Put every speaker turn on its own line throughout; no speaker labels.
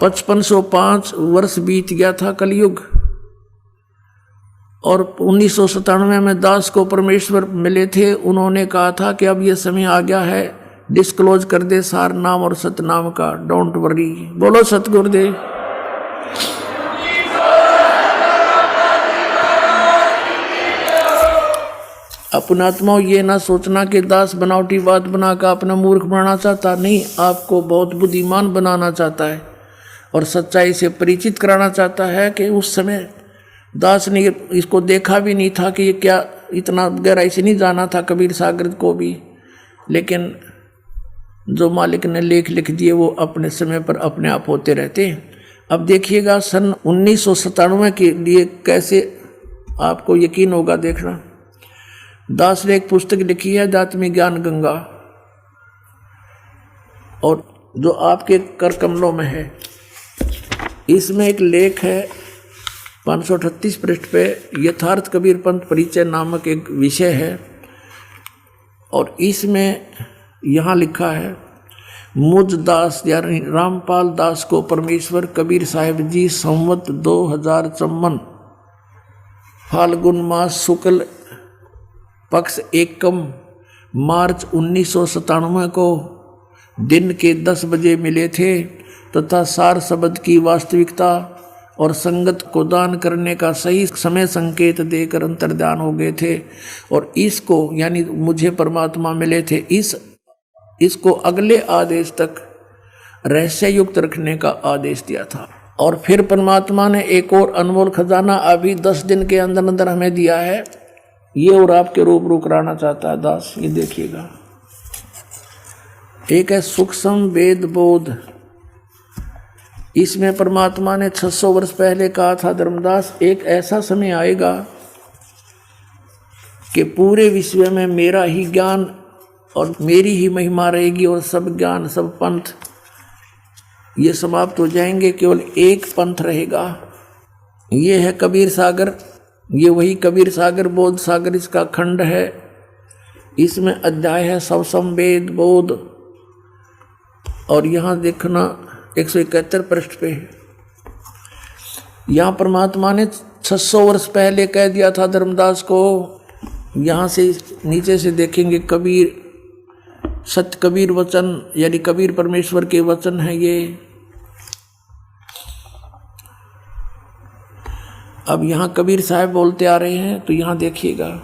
5505 वर्ष बीत गया था कलयुग, और 1997 में दास को परमेश्वर मिले थे। उन्होंने कहा था कि अब ये समय आ गया है, डिस्क्लोज कर दे सार नाम और सतनाम का, डोंट वरी। बोलो सतगुरुदेव। अपनात्मा ये ना सोचना कि दास बनावटी बात बनाकर अपना मूर्ख बनाना चाहता, नहीं, आपको बहुत बुद्धिमान बनाना चाहता है और सच्चाई से परिचित कराना चाहता है कि उस समय दास ने इसको देखा भी नहीं था कि ये क्या, इतना गहराई से नहीं जाना था कबीर सागर को भी, लेकिन जो मालिक ने लेख लिख दिए वो अपने समय पर अपने आप होते रहते हैं। अब देखिएगा सन 1997 के लिए कैसे आपको यकीन होगा, देखना। दास ने एक पुस्तक लिखी है आध्यात्मिक ज्ञान गंगा, और जो आपके कर कमलों में है, इसमें एक लेख है 538 पृष्ठ पे, यथार्थ कबीर पंथ परिचय नामक एक विषय है, और इसमें यहाँ लिखा है, मुझ दास यानी रामपाल दास को परमेश्वर कबीर साहिब जी संवत 2054 फाल्गुन मास शुक्ल पक्ष एकम मार्च 1997 को दिन के 10 बजे मिले थे तथा सार शब्द की वास्तविकता और संगत को दान करने का सही समय संकेत देकर अंतर्ध्यान हो गए थे, और इसको यानी मुझे परमात्मा मिले थे, इसको अगले आदेश तक रहस्य युक्त रखने का आदेश दिया था। और फिर परमात्मा ने एक और अनमोल खजाना अभी 10 दिन के अंदर अंदर हमें दिया है, ये और आपके रूबरू कराना चाहता है दास। ये देखिएगा, एक है सूक्ष्म वेद बोध। इसमें परमात्मा ने 600 वर्ष पहले कहा था, धर्मदास एक ऐसा समय आएगा कि पूरे विश्व में मेरा ही ज्ञान और मेरी ही महिमा रहेगी, और सब ज्ञान सब पंथ ये समाप्त हो जाएंगे, केवल एक पंथ रहेगा। ये है कबीर सागर, ये वही कबीर सागर बोध सागर इसका खंड है। इसमें अध्याय है सवसम वेद बोध, और यहाँ देखना 171 पृष्ठ पे है। यहाँ परमात्मा ने 600 वर्ष पहले कह दिया था धर्मदास को। यहाँ से नीचे से देखेंगे, कबीर सत्य कबीर वचन यानी कबीर परमेश्वर के वचन है ये। अब यहाँ कबीर साहब बोलते आ रहे हैं, तो यहाँ देखिएगा,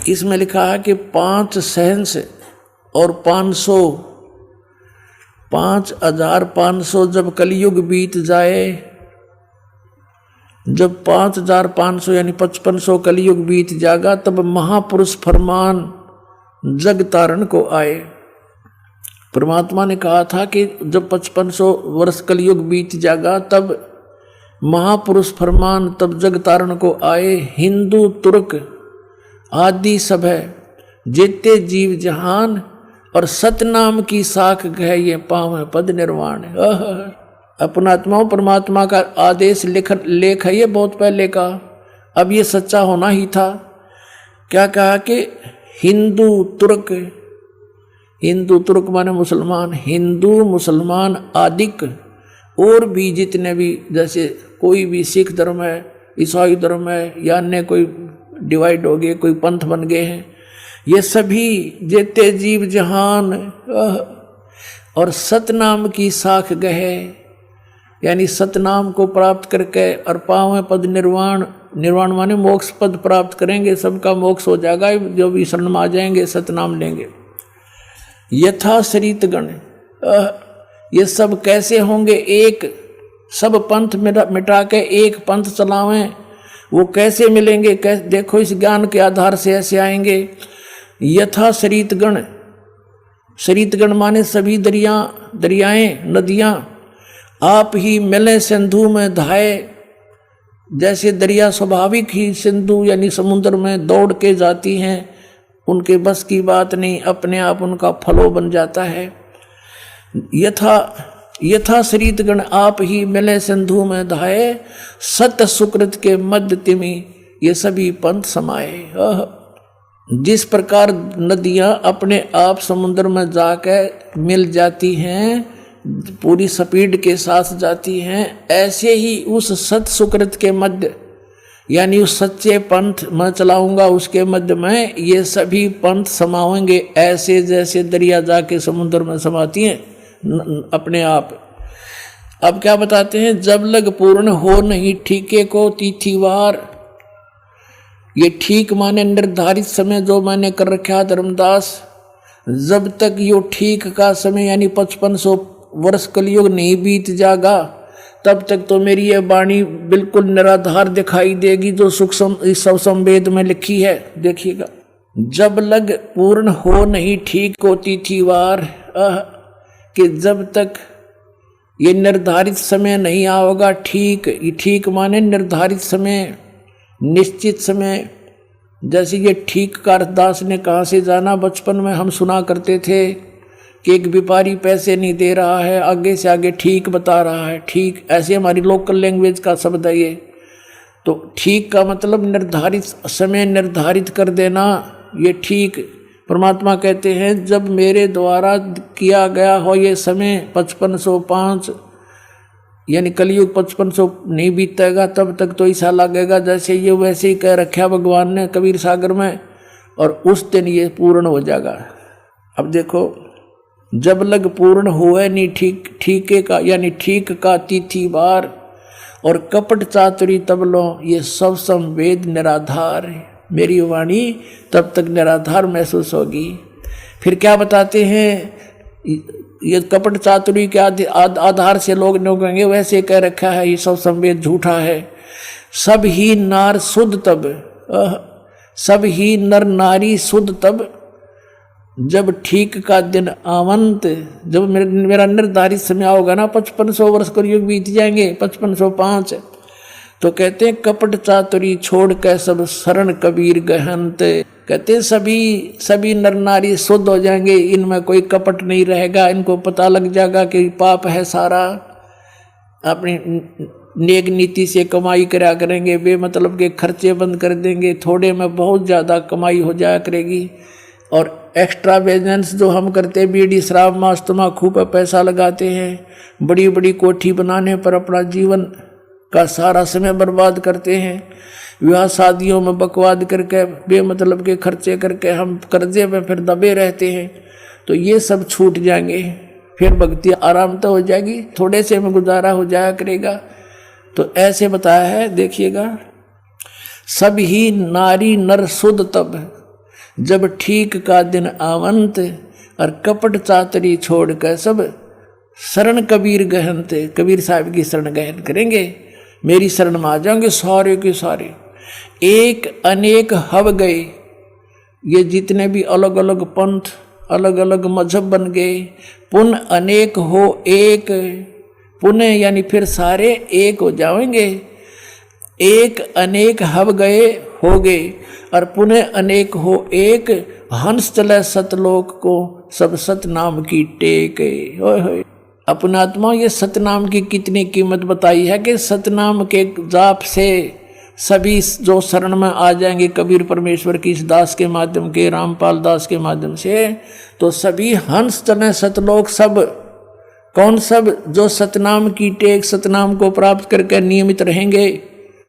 इसमें लिखा है कि 5 सहंस और 5500 जब कलयुग बीत जाए, जब 5500 यानी 5500 कलयुग बीत जाएगा, तब महापुरुष फरमान जग तारण को आए। परमात्मा ने कहा था कि जब 5500 वर्ष कलयुग बीत जाएगा, तब महापुरुष फरमान तब जग तारण को आए। हिंदू तुर्क आदि सब है, जेते जीव जहान, और सतनाम की साख गए ये पाँव पद निर्वाण। अपनात्माओं परमात्मा का आदेश लेख है ये बहुत पहले का, अब ये सच्चा होना ही था। क्या कहा कि हिंदू तुर्क माने मुसलमान, हिंदू मुसलमान आदिक, और भी जितने भी, जैसे कोई भी सिख धर्म है, ईसाई धर्म है, या अन्य कोई डिवाइड हो गए, कोई पंथ बन गए हैं, ये सभी जेते जीव जहान और सतनाम की साख गए, यानी सतनाम को प्राप्त करके और पावे पद निर्वाण, निर्वाण माने मोक्ष पद प्राप्त करेंगे, सबका मोक्ष हो जाएगा जो भी शरण में आ जाएंगे, सतनाम लेंगे। यथा शरीतगण, ये सब कैसे होंगे, एक सब पंथ मिटा के एक पंथ चलावें, वो कैसे मिलेंगे, कैसे? देखो इस ज्ञान के आधार से ऐसे आएंगे। यथा शरीतगण, शरीतगण माने सभी दरियाएं नदियां, आप ही मिले सिंधु में धाये, जैसे दरिया स्वाभाविक ही सिंधु यानी समुद्र में दौड़ के जाती हैं, उनके बस की बात नहीं, अपने आप उनका फलो बन जाता है। यथा शरीतगण आप ही मिले सिंधु में धाये, सत सुकृत के मध्य तिमि ये सभी पंथ समाये। जिस प्रकार नदियां अपने आप समुद्र में जाकर मिल जाती हैं, पूरी स्पीड के साथ जाती हैं, ऐसे ही उस सत सुकृत के मध्य यानी उस सच्चे पंथ मैं चलाऊंगा उसके मध्य में ये सभी पंथ समाएंगे, ऐसे जैसे दरिया जाके समुद्र में समाती हैं अपने आप। अब क्या बताते हैं, जब लग पूर्ण हो नहीं ठीके को तिथिवार। ये ठीक माने निर्धारित समय जो मैंने कर रखा धर्मदास, जब तक यो ठीक का समय यानी 5500 वर्ष कलयुग नहीं बीत जाएगा तब तक तो मेरी ये वाणी बिल्कुल निराधार दिखाई देगी जो सूक्ष्म सब संवेद में लिखी है। देखिएगा, जब लग पूर्ण हो नहीं ठीक को तिथिवार, कि जब तक ये निर्धारित समय नहीं आओगा ठीक। ये ठीक माने निर्धारित समय, निश्चित समय। जैसे ये ठीक का अर्थदास ने कहाँ से जाना, बचपन में हम सुना करते थे कि एक व्यापारी पैसे नहीं दे रहा है, आगे से आगे ठीक बता रहा है। ठीक ऐसे हमारी लोकल लैंग्वेज का शब्द है ये। तो ठीक का मतलब निर्धारित समय निर्धारित कर देना, ये ठीक। परमात्मा कहते हैं जब मेरे द्वारा किया गया हो ये समय 5505 यानी कलयुग 5500 नहीं बीतेगा तब तक तो ऐसा लगेगा जैसे ये वैसे ही कह रखा भगवान ने कबीर सागर में, और उस दिन ये पूर्ण हो जाएगा। अब देखो, जब लग पूर्ण हुए नहीं ठीक ठीके का यानी ठीक का तिथिवार, और कपट चातुरी तब लो ये सब संवेद निराधार। मेरी वाणी तब तक निराधार महसूस होगी। फिर क्या बताते हैं, ये कपट चातुरी के आधार से लोग कहेंगे वैसे कह रखा है ये सब संवेद झूठा है। सब ही नार शुद्ध तब, सब ही नर नारी शुद्ध तब, जब ठीक का दिन आवंत, जब मेरा निर्धारित समय होगा ना 5500 वर्ष कलयुग बीत जाएंगे 5505, तो कहते हैं कपट चातुरी छोड़ के सब शरण कबीर गहंत। कहते हैं सभी नर नारी शुद्ध हो जाएंगे, इनमें कोई कपट नहीं रहेगा। इनको पता लग जाएगा कि पाप है सारा, अपनी नेक नीति से कमाई करा करेंगे, बेमतलब के खर्चे बंद कर देंगे, थोड़े में बहुत ज़्यादा कमाई हो जाया करेगी। और एक्स्ट्रा बिजनेस जो हम करते, बीड़ी शराब मांस तम्बाकू पर पैसा लगाते हैं, बड़ी बड़ी कोठी बनाने पर अपना जीवन का सारा समय बर्बाद करते हैं, विवाह शादियों में बकवाद करके बेमतलब के खर्चे करके हम कर्जे में फिर दबे रहते हैं। तो ये सब छूट जाएंगे, फिर भक्ति आराम तो हो जाएगी, थोड़े से में गुजारा हो जाया करेगा। तो ऐसे बताया है, देखिएगा, सब ही नारी नर शुद्ध तब, जब ठीक का दिन आवंत, और कपट चातरी छोड़ कर सब शरण कबीर गहनते। कबीर साहब की शरण गहन करेंगे, मेरी शरण में आ जाएंगे सारे के सारे। एक अनेक हव गए, ये जितने भी अलग अलग पंथ अलग अलग मजहब बन गए, पुन अनेक हो एक, पुनः यानी फिर सारे एक हो जाएंगे। एक अनेक हव गए हो गए, और पुनः अनेक हो एक, हंस चले सतलोक को सब सतनाम की टेक। अपनात्मा ये सतनाम की कितनी कीमत बताई है कि सतनाम के जाप से सभी जो शरण में आ जाएंगे कबीर परमेश्वर की इस दास के माध्यम के, रामपाल दास के माध्यम से, तो सभी हंस चले सतलोक। सब कौन? सब जो सतनाम की टेक, सतनाम को प्राप्त करके नियमित रहेंगे।